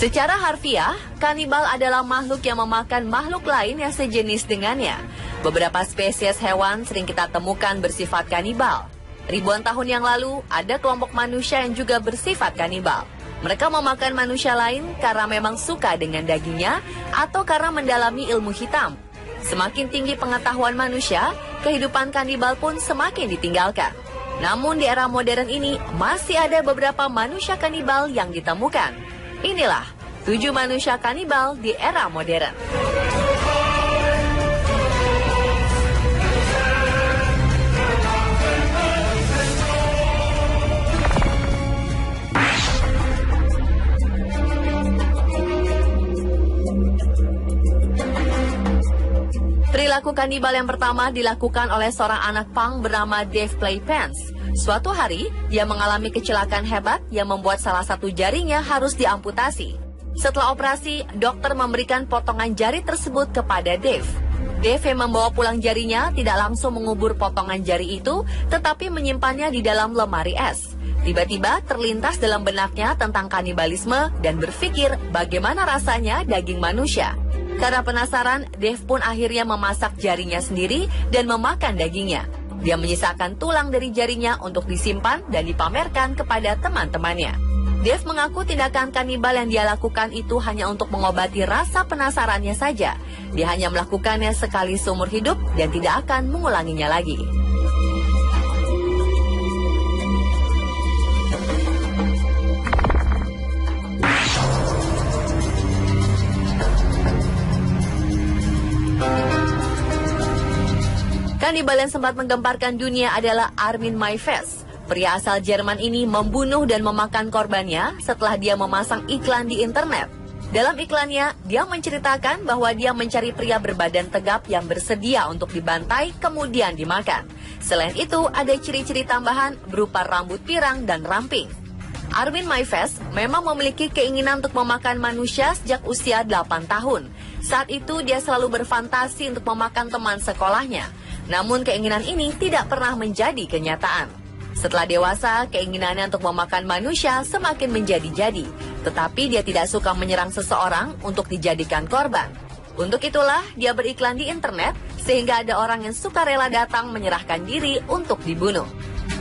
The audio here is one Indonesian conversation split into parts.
Secara harfiah, kanibal adalah makhluk yang memakan makhluk lain yang sejenis dengannya. Beberapa spesies hewan sering kita temukan bersifat kanibal. Ribuan tahun yang lalu, ada kelompok manusia yang juga bersifat kanibal. Mereka memakan manusia lain karena memang suka dengan dagingnya atau karena mendalami ilmu hitam. Semakin tinggi pengetahuan manusia, kehidupan kanibal pun semakin ditinggalkan. Namun di era modern ini, masih ada beberapa manusia kanibal yang ditemukan. Inilah 7 manusia kanibal di era modern. Perilaku kanibal yang pertama dilakukan oleh seorang anak punk bernama Dave Playpants. Suatu hari, dia mengalami kecelakaan hebat yang membuat salah satu jarinya harus diamputasi. Setelah operasi, dokter memberikan potongan jari tersebut kepada Dave. Dave yang membawa pulang jarinya tidak langsung mengubur potongan jari itu, tetapi menyimpannya di dalam lemari es. Tiba-tiba terlintas dalam benaknya tentang kanibalisme dan berpikir bagaimana rasanya daging manusia. Karena penasaran, Dave pun akhirnya memasak jarinya sendiri dan memakan dagingnya. Dia menyisakan tulang dari jarinya untuk disimpan dan dipamerkan kepada teman-temannya. Dave mengaku tindakan kanibal yang dia lakukan itu hanya untuk mengobati rasa penasarannya saja. Dia hanya melakukannya sekali seumur hidup dan tidak akan mengulanginya lagi. Kanibal yang sempat menggemparkan dunia adalah Armin Maives. Pria asal Jerman ini membunuh dan memakan korbannya setelah dia memasang iklan di internet. Dalam iklannya, dia menceritakan bahwa dia mencari pria berbadan tegap yang bersedia untuk dibantai kemudian dimakan. Selain itu, ada ciri-ciri tambahan berupa rambut pirang dan ramping. Armin Maives memang memiliki keinginan untuk memakan manusia sejak usia 8 tahun. Saat itu, dia selalu berfantasi untuk memakan teman sekolahnya. Namun keinginan ini tidak pernah menjadi kenyataan. Setelah dewasa, keinginannya untuk memakan manusia semakin menjadi-jadi. Tetapi dia tidak suka menyerang seseorang untuk dijadikan korban. Untuk itulah dia beriklan di internet sehingga ada orang yang suka rela datang menyerahkan diri untuk dibunuh.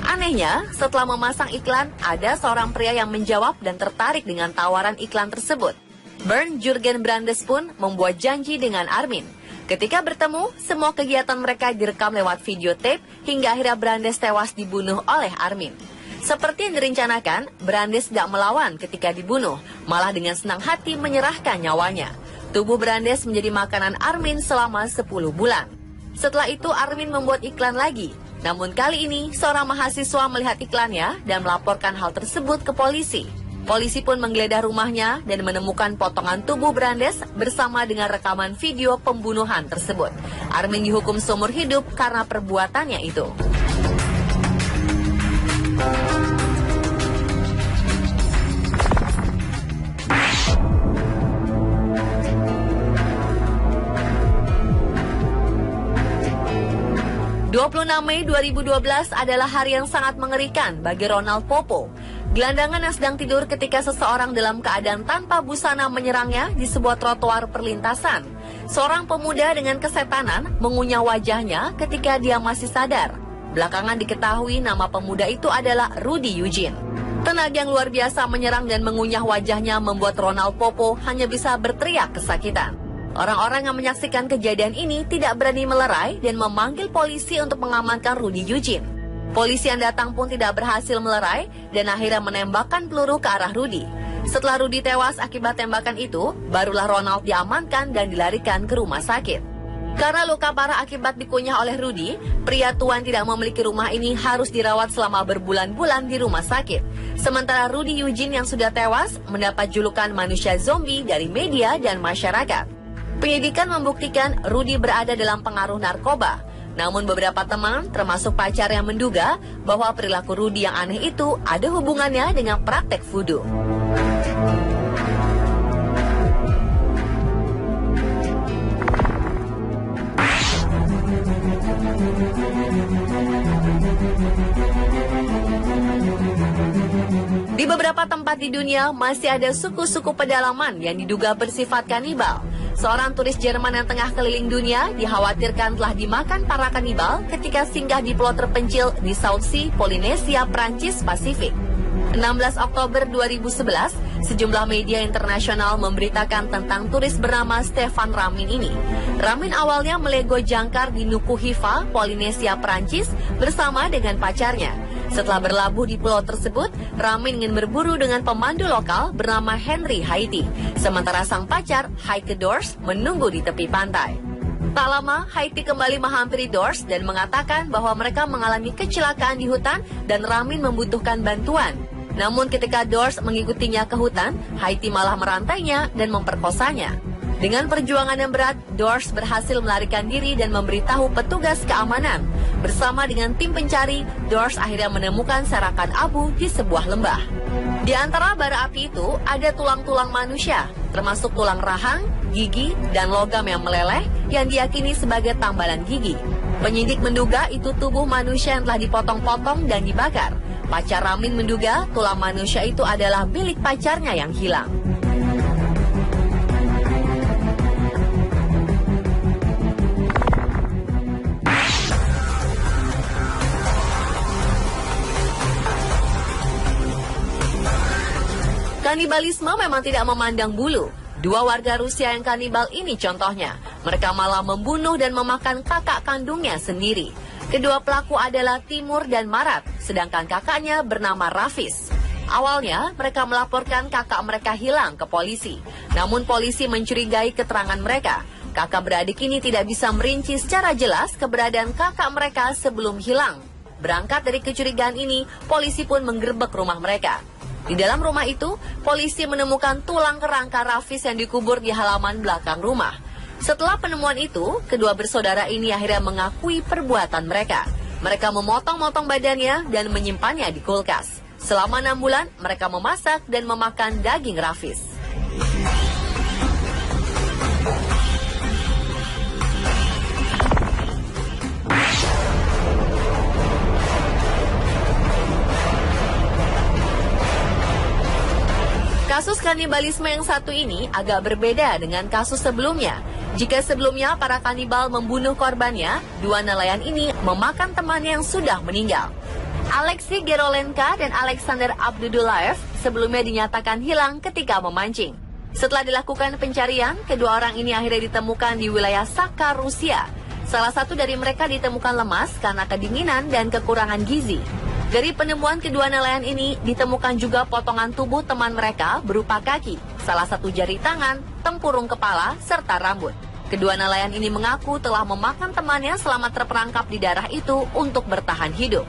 Anehnya, setelah memasang iklan, ada seorang pria yang menjawab dan tertarik dengan tawaran iklan tersebut. Bernd Jurgen Brandes pun membuat janji dengan Armin. Ketika bertemu, semua kegiatan mereka direkam lewat video tape hingga akhirnya Brandes tewas dibunuh oleh Armin. Seperti yang direncanakan, Brandes tidak melawan ketika dibunuh, malah dengan senang hati menyerahkan nyawanya. Tubuh Brandes menjadi makanan Armin selama 10 bulan. Setelah itu Armin membuat iklan lagi. Namun kali ini, seorang mahasiswa melihat iklannya dan melaporkan hal tersebut ke polisi. Polisi pun menggeledah rumahnya dan menemukan potongan tubuh Brandes bersama dengan rekaman video pembunuhan tersebut. Armin dihukum seumur hidup karena perbuatannya itu. Mei 2012 adalah hari yang sangat mengerikan bagi Ronald Popo. Gelandangan yang sedang tidur ketika seseorang dalam keadaan tanpa busana menyerangnya di sebuah trotoar perlintasan. Seorang pemuda dengan kesetanan mengunyah wajahnya ketika dia masih sadar. Belakangan diketahui nama pemuda itu adalah Rudy Eugene. Tenaga yang luar biasa menyerang dan mengunyah wajahnya membuat Ronald Popo hanya bisa berteriak kesakitan. Orang-orang yang menyaksikan kejadian ini tidak berani melerai dan memanggil polisi untuk mengamankan Rudy Eugene. Polisi yang datang pun tidak berhasil melerai dan akhirnya menembakkan peluru ke arah Rudy. Setelah Rudy tewas akibat tembakan itu, barulah Ronald diamankan dan dilarikan ke rumah sakit. Karena luka parah akibat dikunyah oleh Rudy, pria tua yang tidak memiliki rumah ini harus dirawat selama berbulan-bulan di rumah sakit. Sementara Rudy Eugene yang sudah tewas mendapat julukan manusia zombie dari media dan masyarakat. Penyidikan membuktikan Rudy berada dalam pengaruh narkoba. Namun beberapa teman, termasuk pacar yang menduga bahwa perilaku Rudy yang aneh itu ada hubungannya dengan praktek voodoo. Di beberapa tempat di dunia masih ada suku-suku pedalaman yang diduga bersifat kanibal. Seorang turis Jerman yang tengah keliling dunia dikhawatirkan telah dimakan para kanibal ketika singgah di pulau terpencil di South Sea, Polinesia, Prancis, Pasifik. 16 Oktober 2011, sejumlah media internasional memberitakan tentang turis bernama Stefan Ramin ini. Ramin awalnya melego jangkar di Nukuhiva, Polinesia, Prancis bersama dengan pacarnya. Setelah berlabuh di pulau tersebut, Ramin ingin berburu dengan pemandu lokal bernama Henry Haiti. Sementara sang pacar, Heike Dors, menunggu di tepi pantai. Tak lama, Haiti kembali menghampiri Dors dan mengatakan bahwa mereka mengalami kecelakaan di hutan dan Ramin membutuhkan bantuan. Namun ketika Dors mengikutinya ke hutan, Haiti malah merantainya dan memperkosanya. Dengan perjuangan yang berat, Dors berhasil melarikan diri dan memberitahu petugas keamanan. Bersama dengan tim pencari, Dors akhirnya menemukan serakan abu di sebuah lembah. Di antara bara api itu ada tulang-tulang manusia, termasuk tulang rahang, gigi, dan logam yang meleleh yang diyakini sebagai tambalan gigi. Penyidik menduga itu tubuh manusia yang telah dipotong-potong dan dibakar. Pacar Ramin menduga tulang manusia itu adalah milik pacarnya yang hilang. Kanibalisme memang tidak memandang bulu. Dua warga Rusia yang kanibal ini contohnya. Mereka malah membunuh dan memakan kakak kandungnya sendiri. Kedua pelaku adalah Timur dan Marat, sedangkan kakaknya bernama Rafis. Awalnya, mereka melaporkan kakak mereka hilang ke polisi. Namun polisi mencurigai keterangan mereka. Kakak beradik ini tidak bisa merinci secara jelas keberadaan kakak mereka sebelum hilang. Berangkat dari kecurigaan ini, polisi pun menggerebek rumah mereka. Di dalam rumah itu, polisi menemukan tulang kerangka Rafis yang dikubur di halaman belakang rumah. Setelah penemuan itu, kedua bersaudara ini akhirnya mengakui perbuatan mereka. Mereka memotong-motong badannya dan menyimpannya di kulkas. Selama 6 bulan, mereka memasak dan memakan daging Rafis. Kasus kanibalisme yang satu ini agak berbeda dengan kasus sebelumnya. Jika sebelumnya para kanibal membunuh korbannya, dua nelayan ini memakan temannya yang sudah meninggal. Alexei Gerolenka dan Alexander Abdulayev sebelumnya dinyatakan hilang ketika memancing. Setelah dilakukan pencarian, kedua orang ini akhirnya ditemukan di wilayah Sakha, Rusia. Salah satu dari mereka ditemukan lemas karena kedinginan dan kekurangan gizi. Dari penemuan kedua nelayan ini, ditemukan juga potongan tubuh teman mereka berupa kaki, salah satu jari tangan, tempurung kepala, serta rambut. Kedua nelayan ini mengaku telah memakan temannya selama terperangkap di daerah itu untuk bertahan hidup.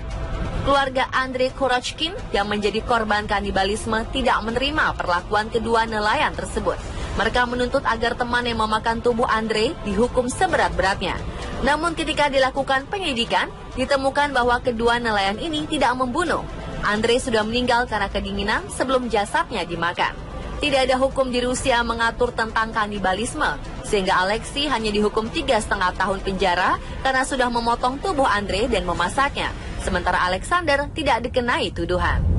Keluarga Andrei Korochkin yang menjadi korban kanibalisme tidak menerima perlakuan kedua nelayan tersebut. Mereka menuntut agar teman yang memakan tubuh Andrei dihukum seberat-beratnya. Namun ketika dilakukan penyidikan, ditemukan bahwa kedua nelayan ini tidak membunuh. Andrei sudah meninggal karena kedinginan sebelum jasadnya dimakan. Tidak ada hukum di Rusia mengatur tentang kanibalisme, sehingga Alexei hanya dihukum 3,5 tahun penjara karena sudah memotong tubuh Andrei dan memasaknya. Sementara Alexander tidak dikenai tuduhan.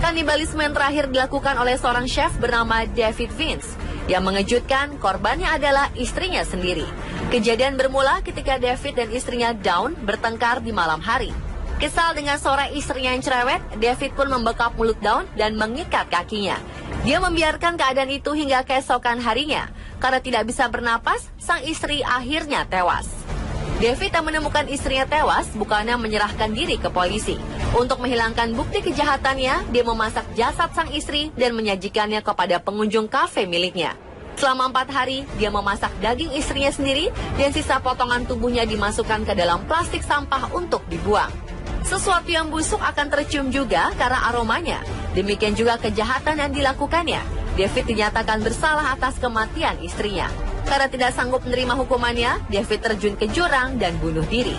Kanibalisme yang terakhir dilakukan oleh seorang chef bernama David Vince. Yang mengejutkan, korbannya adalah istrinya sendiri. Kejadian bermula ketika David dan istrinya Dawn bertengkar di malam hari. Kesal dengan seorang istrinya yang cerewet, David pun membekap mulut Dawn dan mengikat kakinya. Dia membiarkan keadaan itu hingga keesokan harinya. Karena tidak bisa bernapas, sang istri akhirnya tewas. David yang menemukan istrinya tewas bukannya menyerahkan diri ke polisi. Untuk menghilangkan bukti kejahatannya, dia memasak jasad sang istri dan menyajikannya kepada pengunjung kafe miliknya. Selama 4 hari, dia memasak daging istrinya sendiri dan sisa potongan tubuhnya dimasukkan ke dalam plastik sampah untuk dibuang. Sesuatu yang busuk akan tercium juga karena aromanya. Demikian juga kejahatan yang dilakukannya. David dinyatakan bersalah atas kematian istrinya. Karena tidak sanggup menerima hukumannya, David terjun ke jurang dan bunuh diri.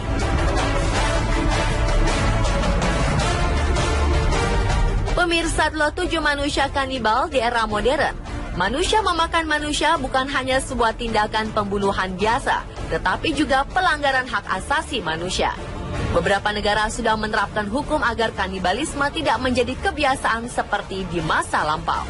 Pemirsa, telah 7 manusia kanibal di era modern. Manusia memakan manusia bukan hanya sebuah tindakan pembunuhan biasa, tetapi juga pelanggaran hak asasi manusia. Beberapa negara sudah menerapkan hukum agar kanibalisme tidak menjadi kebiasaan seperti di masa lampau.